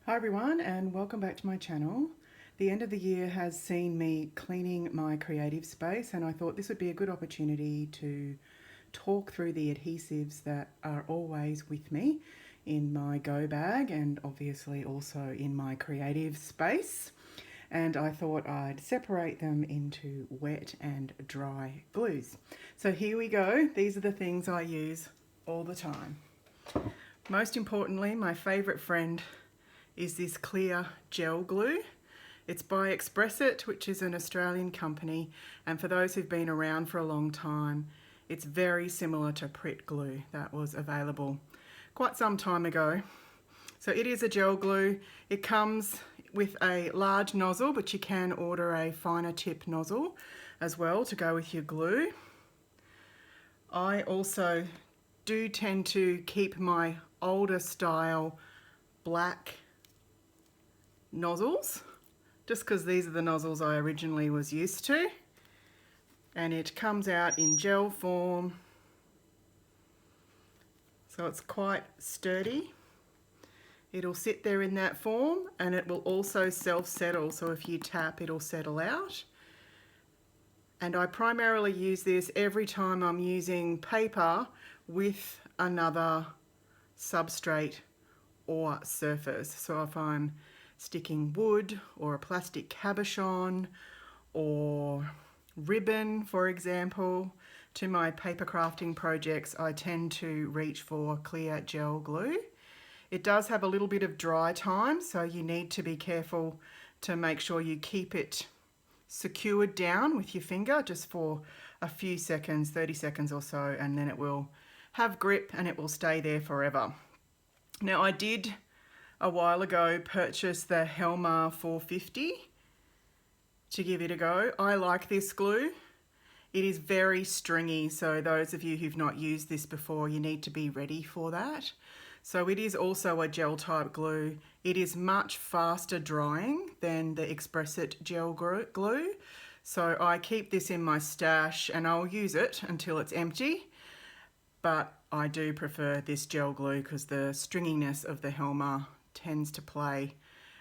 Hi everyone and welcome back to my channel. The end of the year has seen me cleaning my creative space and I thought this would be a good opportunity to talk through the adhesives that are always with me in my go bag and obviously also in my creative space. And I thought I'd separate them into wet and dry glues. So here we go. These are the things I use all the time. Most importantly, my favourite friend is this clear gel glue. It's by Expressit, which is an Australian company, and for those who've been around for a long time, it's very similar to Pritt glue that was available quite some time ago. So it is a gel glue. It comes with a large nozzle, but you can order a finer tip nozzle as well to go with your glue. I also do tend to keep my older style black nozzles just because these are the nozzles I originally was used to, and it comes out in gel form, so it's quite sturdy. It'll sit there in that form and it will also self-settle, so if you tap it'll settle out. And I primarily use this every time I'm using paper with another substrate or surface. So if I'm sticking wood or a plastic cabochon or ribbon, for example, to my paper crafting projects, I tend to reach for clear gel glue. It does have a little bit of dry time, so you need to be careful to make sure you keep it secured down with your finger just for a few seconds, 30 seconds or so, and then it will have grip and it will stay there forever. Now I did a while ago purchase the Helmar 450 to give it a go. I like this glue. It is very stringy, so those of you who've not used this before, you need to be ready for that. So it is also a gel type glue. It is much faster drying than the Expressit gel glue. So I keep this in my stash and I'll use it until it's empty. But I do prefer this gel glue because the stringiness of the Helmar tends to play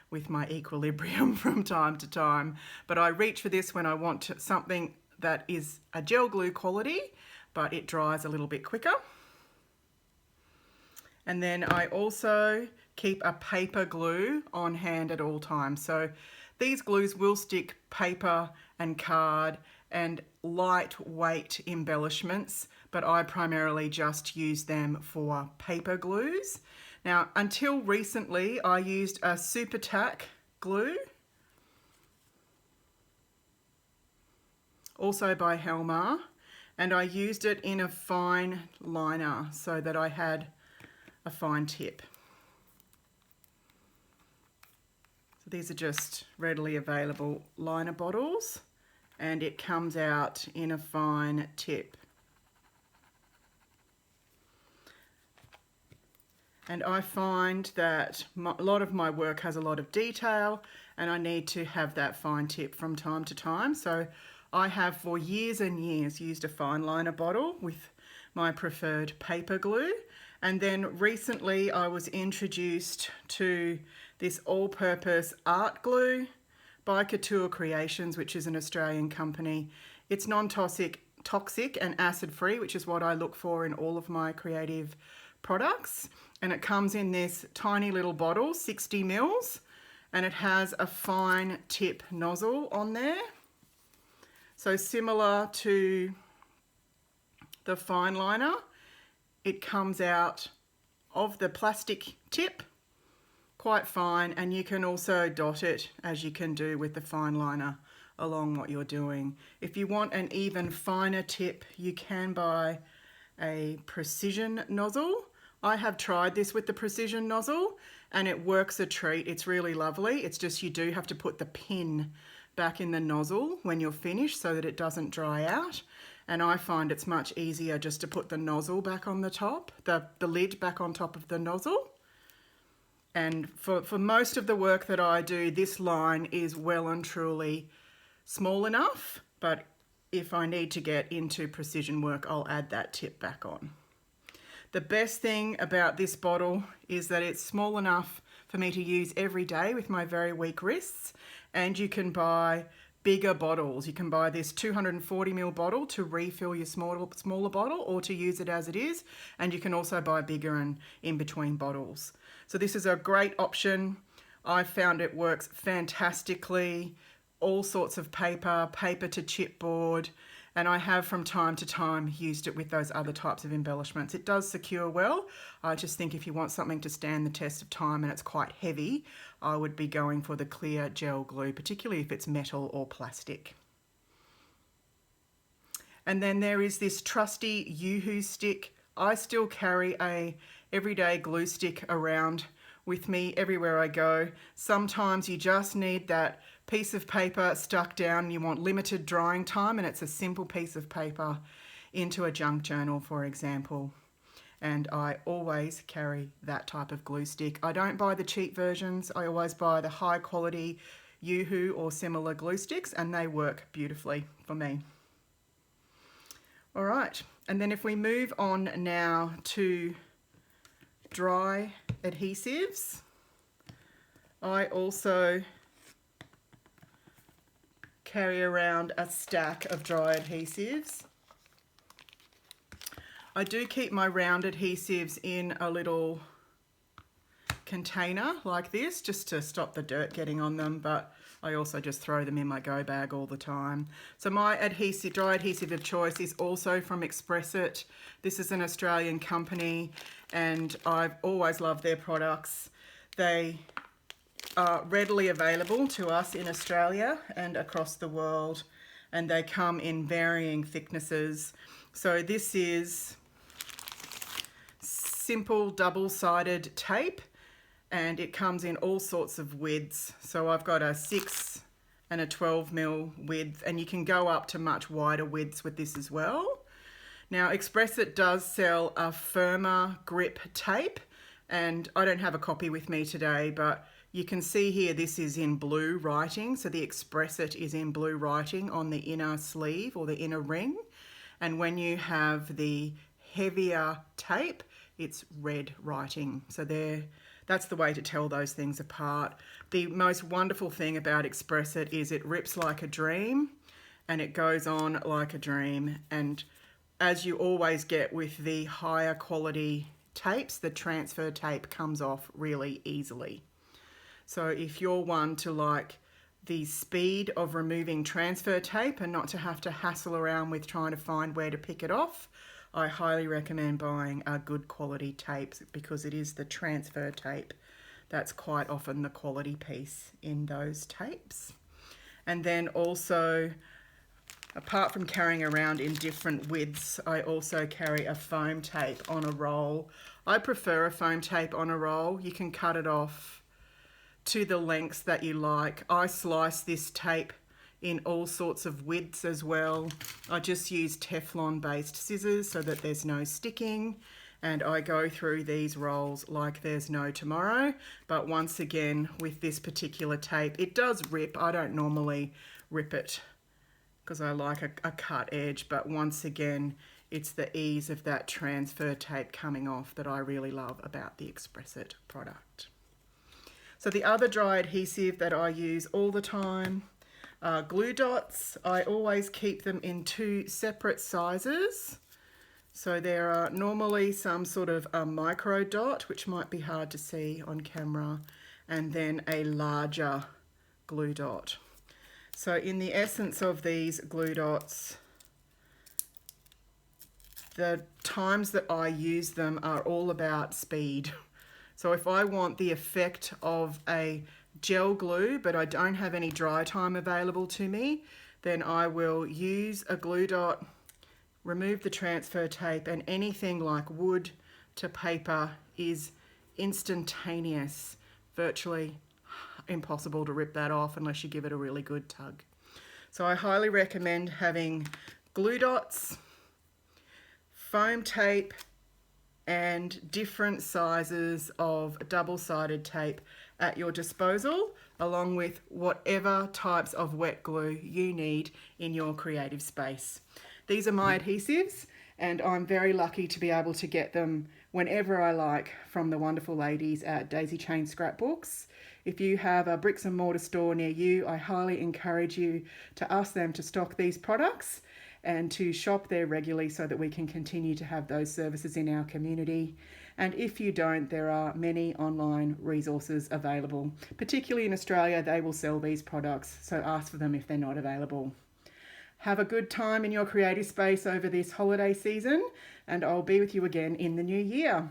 with my equilibrium from time to time. But I reach for this when I want something that is a gel glue quality, but it dries a little bit quicker. And then I also keep a paper glue on hand at all times. So these glues will stick paper and card and lightweight embellishments, but I primarily just use them for paper glues. Now, until recently, I used a Super Tack glue, also by Helmar, and I used it in a fine liner so that I had a fine tip. So these are just readily available liner bottles, and it comes out in a fine tip. And I find that a lot of my work has a lot of detail and I need to have that fine tip from time to time. So I have for years and years used a fine liner bottle with my preferred paper glue. And then recently I was introduced to this all-purpose art glue by Couture Creations, which is an Australian company. It's non-toxic and acid-free, which is what I look for in all of my creative products. And it comes in this tiny little bottle, 60 mils, and it has a fine tip nozzle on there. So similar to the fine liner, it comes out of the plastic tip quite fine, and you can also dot it as you can do with the fine liner along what you're doing. If you want an even finer tip, you can buy a precision nozzle. I have tried this with the precision nozzle and it works a treat. It's really lovely. It's just you do have to put the pin back in the nozzle when you're finished so that it doesn't dry out. And I find it's much easier just to put the nozzle back on the top, the lid back on top of the nozzle. And for most of the work that I do, this line is well and truly small enough, but if I need to get into precision work, I'll add that tip back on. The best thing about this bottle is that it's small enough for me to use every day with my very weak wrists. And you can buy bigger bottles. You can buy this 240ml bottle to refill your smaller bottle, or to use it as it is. And you can also buy bigger and in between bottles. So this is a great option. I found it works fantastically. All sorts of paper to chipboard, and I have from time to time used it with those other types of embellishments. It does secure well. I just think if you want something to stand the test of time and it's quite heavy, I would be going for the clear gel glue, particularly if it's metal or plastic. And then there is this trusty Yoo-Hoo stick. I still carry a everyday glue stick around with me everywhere I go. Sometimes you just need that piece of paper stuck down, you want limited drying time, and it's a simple piece of paper into a junk journal, for example. And I always carry that type of glue stick. I don't buy the cheap versions. I always buy the high quality Yoo-Hoo or similar glue sticks, and they work beautifully for me. All right, and then if we move on now to dry adhesives, I also carry around a stack of dry adhesives. I do keep my round adhesives in a little container like this just to stop the dirt getting on them, but I also just throw them in my go bag all the time. So my dry adhesive of choice is also from Expressit. This is an Australian company and I've always loved their products. They are readily available to us in Australia and across the world, and they come in varying thicknesses. So this is simple double-sided tape, and it comes in all sorts of widths. So I've got a 6 and a 12mm width, and you can go up to much wider widths with this as well. Now Expressit does sell a firmer grip tape, and I don't have a copy with me today, but you can see here this is in blue writing, so the Expressit is in blue writing on the inner sleeve or the inner ring. And when you have the heavier tape, it's red writing. So that's the way to tell those things apart. The most wonderful thing about Expressit is it rips like a dream and it goes on like a dream. And as you always get with the higher quality tapes, the transfer tape comes off really easily. So if you're one to like the speed of removing transfer tape and not to have to hassle around with trying to find where to pick it off, I highly recommend buying a good quality tape, because it is the transfer tape that's quite often the quality piece in those tapes. And then also, apart from carrying around in different widths, I also carry a foam tape on a roll. I prefer a foam tape on a roll. You can cut it off to the lengths that you like. I slice this tape in all sorts of widths as well. I just use Teflon based scissors so that there's no sticking, and I go through these rolls like there's no tomorrow. But once again, with this particular tape, it does rip. I don't normally rip it because I like a cut edge, but once again, it's the ease of that transfer tape coming off that I really love about the Expressit product. So the other dry adhesive that I use all the time are glue dots. I always keep them in 2 separate sizes. So there are normally some sort of a micro dot, which might be hard to see on camera, and then a larger glue dot. So in the essence of these glue dots, the times that I use them are all about speed. So if I want the effect of a gel glue, but I don't have any dry time available to me, then I will use a glue dot, remove the transfer tape, and anything like wood to paper is instantaneous. Virtually impossible to rip that off unless you give it a really good tug. So I highly recommend having glue dots, foam tape, and different sizes of double-sided tape at your disposal, along with whatever types of wet glue you need in your creative space. These are my adhesives, and I'm very lucky to be able to get them whenever I like from the wonderful ladies at Daisy Chain Scrapbooks. If you have a bricks and mortar store near you, I highly encourage you to ask them to stock these products and to shop there regularly so that we can continue to have those services in our community. And if you don't, there are many online resources available. Particularly in Australia, they will sell these products, so ask for them if they're not available. Have a good time in your creative space over this holiday season, and I'll be with you again in the new year.